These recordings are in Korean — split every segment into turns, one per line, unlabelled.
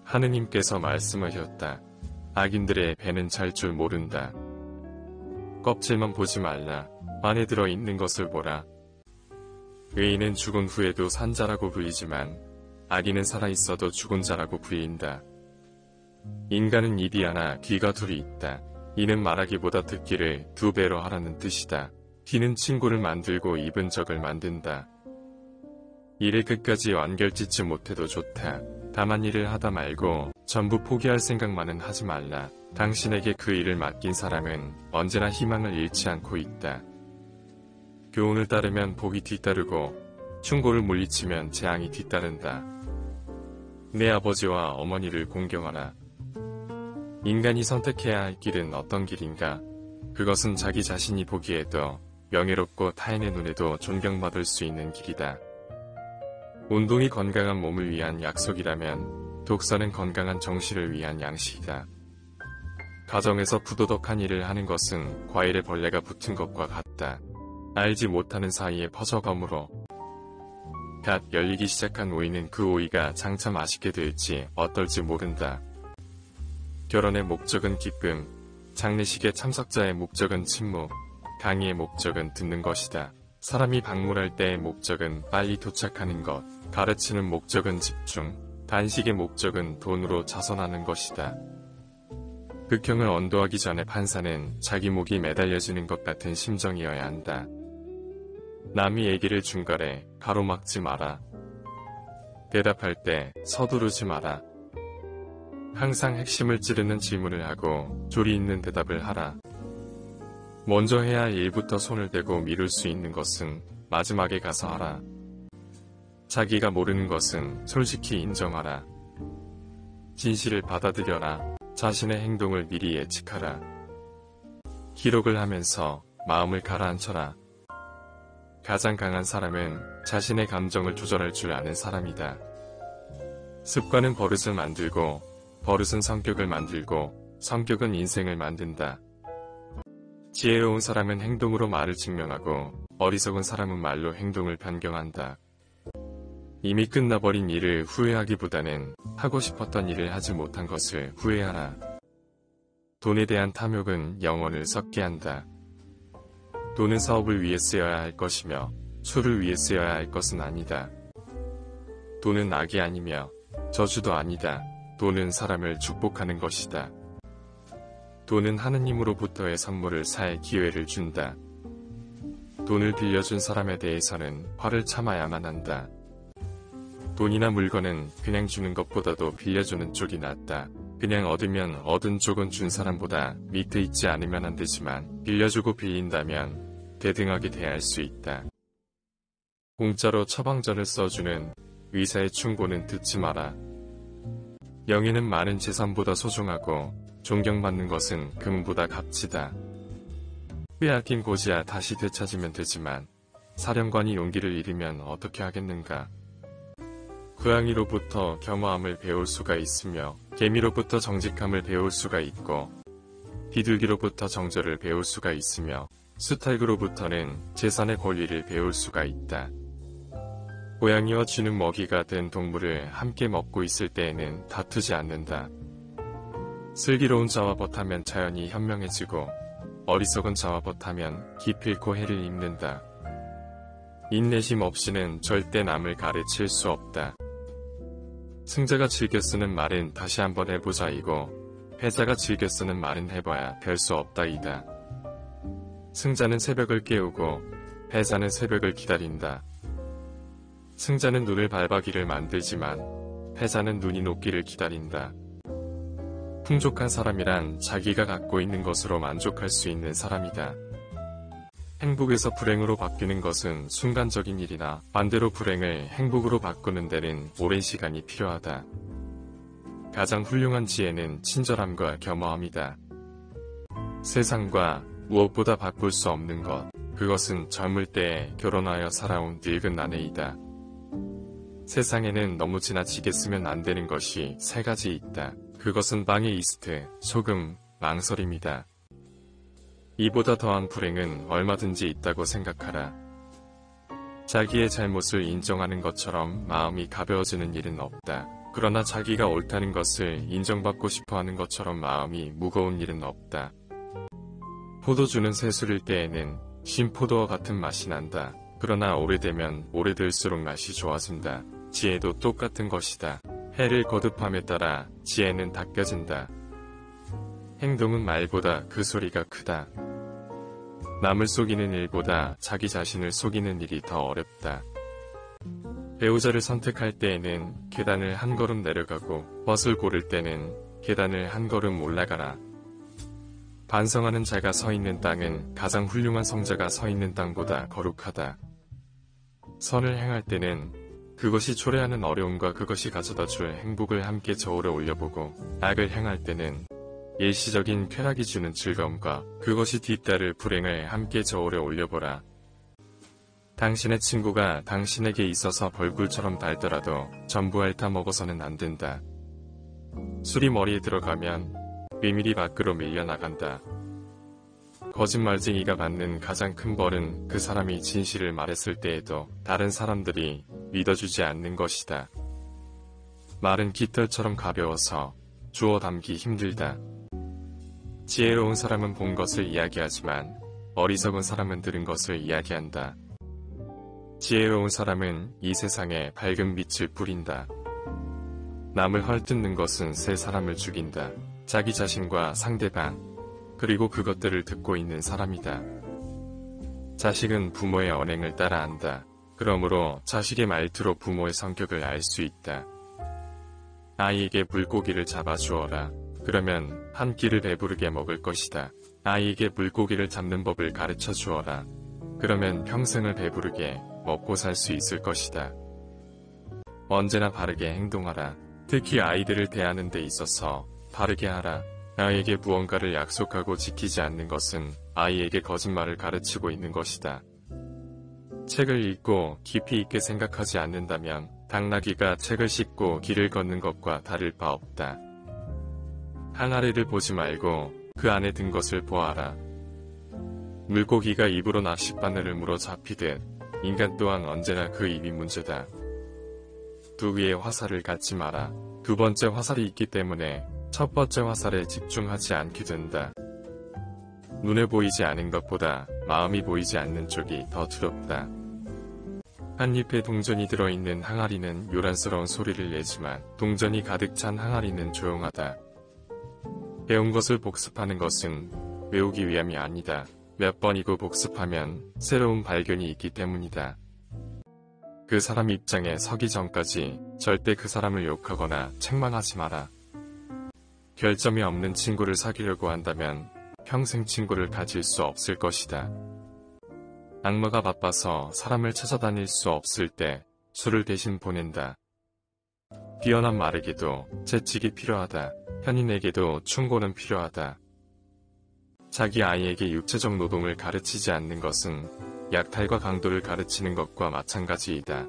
하느님께서 말씀하셨다. 악인들의 배는 잘 줄 모른다. 껍질만 보지 말라. 안에 들어있는 것을 보라. 의인은 죽은 후에도 산 자라고 불리지만 악인은 살아있어도 죽은 자라고 불린다. 인간은 입이 하나 귀가 둘이 있다. 이는 말하기보다 듣기를 2배로 하라는 뜻이다. 귀는 친구를 만들고 입은 적을 만든다. 일을 끝까지 완결짓지 못해도 좋다. 다만 일을 하다 말고 전부 포기할 생각만은 하지 말라. 당신에게 그 일을 맡긴 사람은 언제나 희망을 잃지 않고 있다. 교훈을 따르면 복이 뒤따르고 충고를 물리치면 재앙이 뒤따른다. 내 아버지와 어머니를 공경하라. 인간이 선택해야 할 길은 어떤 길인가? 그것은 자기 자신이 보기에도 명예롭고 타인의 눈에도 존경받을 수 있는 길이다. 운동이 건강한 몸을 위한 약속이라면 독서는 건강한 정신을 위한 양식이다. 가정에서 부도덕한 일을 하는 것은 과일에 벌레가 붙은 것과 같다. 알지 못하는 사이에 퍼져가므로 갓 열리기 시작한 오이는 그 오이가 장차 맛있게 될지 어떨지 모른다. 결혼의 목적은 기쁨, 장례식의 참석자의 목적은 침묵, 강의의 목적은 듣는 것이다. 사람이 방문할 때의 목적은 빨리 도착하는 것, 가르치는 목적은 집중, 단식의 목적은 돈으로 자선하는 것이다. 극형을 언도하기 전에 판사는 자기 목이 매달려지는 것 같은 심정이어야 한다. 남이 얘기를 중간에 가로막지 마라. 대답할 때 서두르지 마라. 항상 핵심을 찌르는 질문을 하고 조리 있는 대답을 하라. 먼저 해야 할 일부터 손을 대고 미룰 수 있는 것은 마지막에 가서 하라. 자기가 모르는 것은 솔직히 인정하라. 진실을 받아들여라. 자신의 행동을 미리 예측하라. 기록을 하면서 마음을 가라앉혀라. 가장 강한 사람은 자신의 감정을 조절할 줄 아는 사람이다. 습관은 버릇을 만들고 버릇은 성격을 만들고 성격은 인생을 만든다. 지혜로운 사람은 행동으로 말을 증명하고 어리석은 사람은 말로 행동을 변경한다. 이미 끝나버린 일을 후회하기보다는 하고 싶었던 일을 하지 못한 것을 후회하라. 돈에 대한 탐욕은 영혼을 썩게 한다. 돈은 사업을 위해 쓰여야 할 것이며 술을 위해 쓰여야 할 것은 아니다. 돈은 악이 아니며 저주도 아니다. 돈은 사람을 축복하는 것이다. 돈은 하느님으로부터의 선물을 살 기회를 준다. 돈을 빌려준 사람에 대해서는 화를 참아야만 한다. 돈이나 물건은 그냥 주는 것보다도 빌려주는 쪽이 낫다. 그냥 얻으면 얻은 쪽은 준 사람보다 밑에 있지 않으면 안 되지만 빌려주고 빌린다면 대등하게 대할 수 있다. 공짜로 처방전을 써주는 의사의 충고는 듣지 마라. 명예는 많은 재산보다 소중하고 존경받는 것은 금보다 값지다. 빼앗긴 고지야 다시 되찾으면 되지만 사령관이 용기를 잃으면 어떻게 하겠는가. 고양이로부터 겸허함을 배울 수가 있으며 개미로부터 정직함을 배울 수가 있고 비둘기로부터 정절을 배울 수가 있으며 수탉으로부터는 재산의 권리를 배울 수가 있다. 고양이와 쥐는 먹이가 된 동물을 함께 먹고 있을 때에는 다투지 않는다. 슬기로운 자와 벗하면 자연이 현명해지고 어리석은 자와 벗하면 기필코 해를 입는다. 인내심 없이는 절대 남을 가르칠 수 없다. 승자가 즐겨 쓰는 말은 다시 한번 해보자이고 패자가 즐겨 쓰는 말은 해봐야 별 수 없다이다. 승자는 새벽을 깨우고 패자는 새벽을 기다린다. 승자는 눈을 밟아기를 만들지만 패자는 눈이 녹기를 기다린다. 풍족한 사람이란 자기가 갖고 있는 것으로 만족할 수 있는 사람이다. 행복에서 불행으로 바뀌는 것은 순간적인 일이나 반대로 불행을 행복으로 바꾸는 데는 오랜 시간이 필요하다. 가장 훌륭한 지혜는 친절함과 겸허함이다. 세상과 무엇보다 바꿀 수 없는 것, 그것은 젊을 때에 결혼하여 살아온 늙은 아내이다. 세상에는 너무 지나치게 쓰면 안 되는 것이 3가지 있다. 그것은 방해 이스트, 소금, 망설임이다. 이보다 더한 불행은 얼마든지 있다고 생각하라. 자기의 잘못을 인정하는 것처럼 마음이 가벼워지는 일은 없다. 그러나 자기가 옳다는 것을 인정받고 싶어하는 것처럼 마음이 무거운 일은 없다. 포도주는 새술일 때에는 신포도와 같은 맛이 난다. 그러나 오래되면 오래될수록 맛이 좋아진다. 지혜도 똑같은 것이다. 해를 거듭함에 따라 지혜는 닦여진다. 행동은 말보다 그 소리가 크다. 남을 속이는 일보다 자기 자신을 속이는 일이 더 어렵다. 배우자를 선택할 때에는 계단을 한 걸음 내려가고 벗을 고를 때는 계단을 한 걸음 올라가라. 반성하는 자가 서 있는 땅은 가장 훌륭한 성자가 서 있는 땅보다 거룩하다. 선을 행할 때는 그것이 초래하는 어려움과 그것이 가져다 줄 행복을 함께 저울에 올려보고, 악을 행할 때는 일시적인 쾌락이 주는 즐거움과 그것이 뒤따를 불행을 함께 저울에 올려보라. 당신의 친구가 당신에게 있어서 벌꿀처럼 달더라도 전부 핥아 먹어서는 안 된다. 술이 머리에 들어가면 비밀이 밖으로 밀려나간다. 거짓말쟁이가 받는 가장 큰 벌은 그 사람이 진실을 말했을 때에도 다른 사람들이 믿어주지 않는 것이다. 말은 깃털처럼 가벼워서 주워 담기 힘들다. 지혜로운 사람은 본 것을 이야기하지만 어리석은 사람은 들은 것을 이야기한다. 지혜로운 사람은 이 세상에 밝은 빛을 뿌린다. 남을 헐뜯는 것은 세 사람을 죽인다. 자기 자신과 상대방, 그리고 그것들을 듣고 있는 사람이다. 자식은 부모의 언행을 따라한다. 그러므로 자식의 말투로 부모의 성격을 알 수 있다. 아이에게 물고기를 잡아주어라. 그러면 한 끼를 배부르게 먹을 것이다. 아이에게 물고기를 잡는 법을 가르쳐 주어라. 그러면 평생을 배부르게 먹고 살 수 있을 것이다. 언제나 바르게 행동하라. 특히 아이들을 대하는 데 있어서 바르게 하라. 아이에게 무언가를 약속하고 지키지 않는 것은 아이에게 거짓말을 가르치고 있는 것이다. 책을 읽고 깊이 있게 생각하지 않는다면 당나귀가 책을 씹고 길을 걷는 것과 다를 바 없다. 항아리를 보지 말고 그 안에 든 것을 보아라. 물고기가 입으로 낚싯바늘을 물어 잡히듯 인간 또한 언제나 그 입이 문제다. 두 개의 화살을 갖지 마라. 두 번째 화살이 있기 때문에 첫 번째 화살에 집중하지 않게 된다. 눈에 보이지 않은 것보다 마음이 보이지 않는 쪽이 더 두렵다. 한 잎에 동전이 들어있는 항아리는 요란스러운 소리를 내지만 동전이 가득 찬 항아리는 조용하다. 배운 것을 복습하는 것은 외우기 위함이 아니다. 몇 번이고 복습하면 새로운 발견이 있기 때문이다. 그 사람 입장에 서기 전까지 절대 그 사람을 욕하거나 책망하지 마라. 결점이 없는 친구를 사귀려고 한다면 평생 친구를 가질 수 없을 것이다. 악마가 바빠서 사람을 찾아다닐 수 없을 때 술을 대신 보낸다. 뛰어난 말에게도 재치기 필요하다. 현인에게도 충고는 필요하다. 자기 아이에게 육체적 노동을 가르치지 않는 것은 약탈과 강도를 가르치는 것과 마찬가지이다.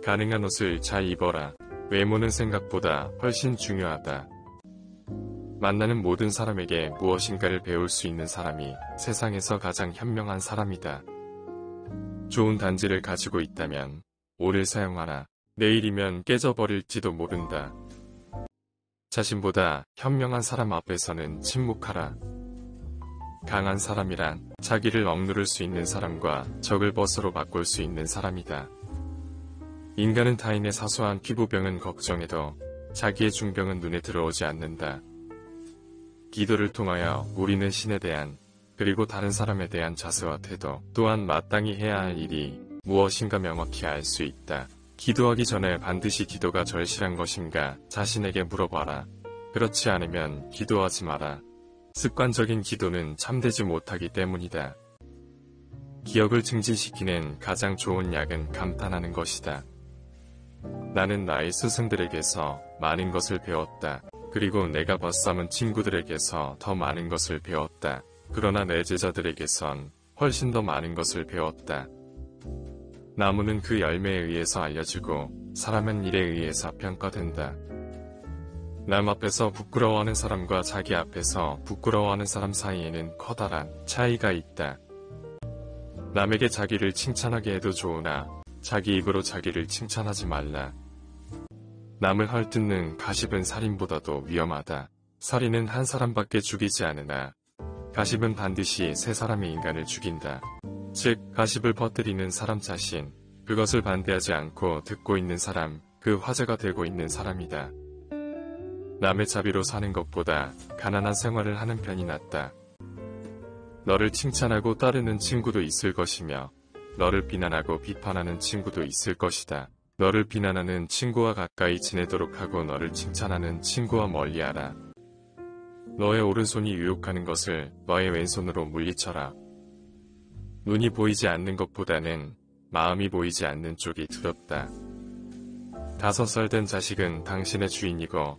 가능한 옷을 잘 입어라. 외모는 생각보다 훨씬 중요하다. 만나는 모든 사람에게 무엇인가를 배울 수 있는 사람이 세상에서 가장 현명한 사람이다. 좋은 단지를 가지고 있다면 오늘 사용하라. 내일이면 깨져버릴지도 모른다. 자신보다 현명한 사람 앞에서는 침묵하라. 강한 사람이란 자기를 억누를 수 있는 사람과 적을 벗으로 바꿀 수 있는 사람이다. 인간은 타인의 사소한 피부병은 걱정해도 자기의 중병은 눈에 들어오지 않는다. 기도를 통하여 우리는 신에 대한 그리고 다른 사람에 대한 자세와 태도 또한 마땅히 해야 할 일이 무엇인가 명확히 알 수 있다. 기도하기 전에 반드시 기도가 절실한 것인가 자신에게 물어봐라. 그렇지 않으면 기도하지 마라. 습관적인 기도는 참되지 못하기 때문이다. 기억을 증진시키는 가장 좋은 약은 감탄하는 것이다. 나는 나의 스승들에게서 많은 것을 배웠다. 그리고 내가 벗삼은 친구들에게서 더 많은 것을 배웠다. 그러나 내 제자들에게선 훨씬 더 많은 것을 배웠다. 나무는 그 열매에 의해서 알려지고 사람은 일에 의해서 평가된다. 남 앞에서 부끄러워하는 사람과 자기 앞에서 부끄러워하는 사람 사이에는 커다란 차이가 있다. 남에게 자기를 칭찬하게 해도 좋으나 자기 입으로 자기를 칭찬하지 말라. 남을 헐뜯는 가십은 살인보다도 위험하다. 살인은 한 사람밖에 죽이지 않으나 가십은 반드시 세 사람의 인간을 죽인다. 즉 가십을 퍼뜨리는 사람 자신, 그것을 반대하지 않고 듣고 있는 사람, 그 화제가 되고 있는 사람이다. 남의 자비로 사는 것보다 가난한 생활을 하는 편이 낫다. 너를 칭찬하고 따르는 친구도 있을 것이며 너를 비난하고 비판하는 친구도 있을 것이다. 너를 비난하는 친구와 가까이 지내도록 하고 너를 칭찬하는 친구와 멀리하라. 너의 오른손이 유혹하는 것을 너의 왼손으로 물리쳐라. 눈이 보이지 않는 것보다는 마음이 보이지 않는 쪽이 두렵다. 5살 된 자식은 당신의 주인이고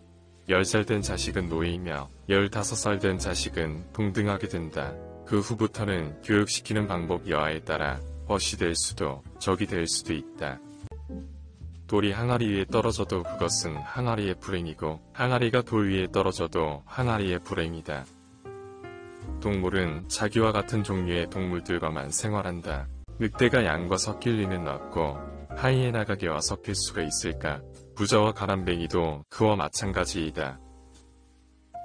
10살 된 자식은 노예이며 15살 된 자식은 동등하게 된다. 그 후부터는 교육시키는 방법 여하에 따라 벗이 될 수도 적이 될 수도 있다. 돌이 항아리 위에 떨어져도 그것은 항아리의 불행이고 항아리가 돌 위에 떨어져도 항아리의 불행이다. 동물은 자기와 같은 종류의 동물들과만 생활한다. 늑대가 양과 섞일 리는 없고 하이에나가 개와 섞일 수가 있을까? 부자와 가람뱅이도 그와 마찬가지이다.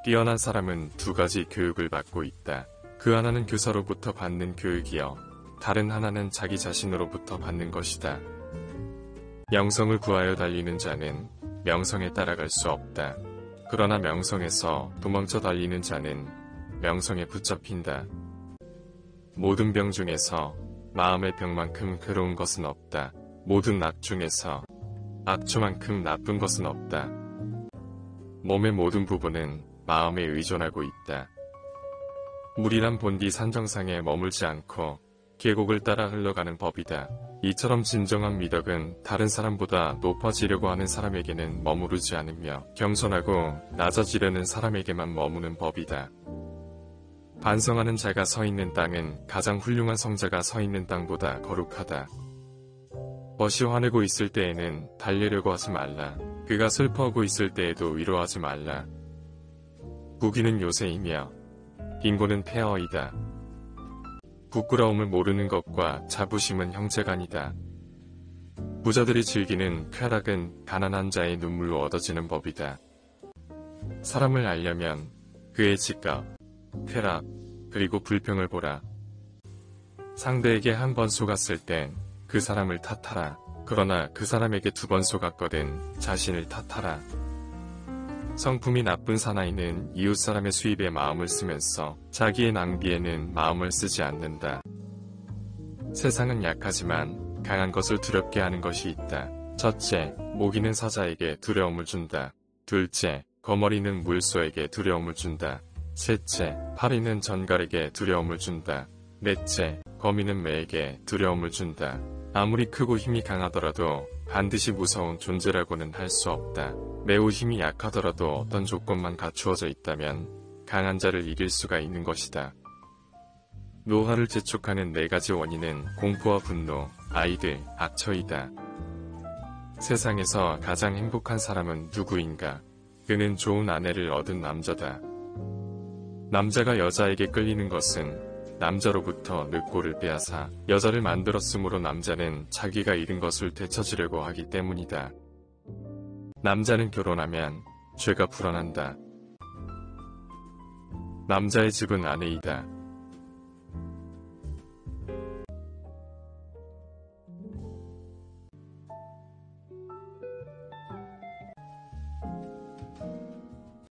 뛰어난 사람은 두 가지 교육을 받고 있다. 그 하나는 교사로부터 받는 교육이요, 다른 하나는 자기 자신으로부터 받는 것이다. 명성을 구하여 달리는 자는 명성에 따라갈 수 없다. 그러나 명성에서 도망쳐 달리는 자는 명성에 붙잡힌다. 모든 병 중에서 마음의 병만큼 괴로운 것은 없다. 모든 악 중에서 악초만큼 나쁜 것은 없다. 몸의 모든 부분은 마음에 의존하고 있다. 물이란 본디 산정상에 머물지 않고 계곡을 따라 흘러가는 법이다. 이처럼 진정한 미덕은 다른 사람보다 높아지려고 하는 사람에게는 머무르지 않으며 겸손하고 낮아지려는 사람에게만 머무는 법이다. 반성하는 자가 서 있는 땅은 가장 훌륭한 성자가 서 있는 땅보다 거룩하다. 벗이 화내고 있을 때에는 달래려고 하지 말라. 그가 슬퍼하고 있을 때에도 위로하지 말라. 부귀는 요새이며 빈곤은 폐허이다. 부끄러움을 모르는 것과 자부심은 형제간이다. 부자들이 즐기는 쾌락은 가난한 자의 눈물로 얻어지는 법이다. 사람을 알려면 그의 직업, 쾌락, 그리고 불평을 보라. 상대에게 한 번 속았을 땐 그 사람을 탓하라. 그러나 그 사람에게 2번 속았거든 자신을 탓하라. 성품이 나쁜 사나이는 이웃 사람의 수입에 마음을 쓰면서 자기의 낭비에는 마음을 쓰지 않는다. 세상은 약하지만 강한 것을 두렵게 하는 것이 있다. 첫째, 모기는 사자에게 두려움을 준다. 둘째, 거머리는 물소에게 두려움을 준다. 셋째, 파리는 전갈에게 두려움을 준다. 넷째, 거미는 매에게 두려움을 준다. 아무리 크고 힘이 강하더라도 반드시 무서운 존재라고는 할 수 없다. 매우 힘이 약하더라도 어떤 조건만 갖추어져 있다면 강한 자를 이길 수가 있는 것이다. 노화를 재촉하는 4가지 원인은 공포와 분노, 아이들, 악처이다. 세상에서 가장 행복한 사람은 누구인가? 그는 좋은 아내를 얻은 남자다. 남자가 여자에게 끌리는 것은 남자로부터 늑골을 빼앗아 여자를 만들었으므로 남자는 자기가 잃은 것을 되찾으려고 하기 때문이다. 남자는 결혼하면 죄가 불어난다. 남자의 집은 아내이다.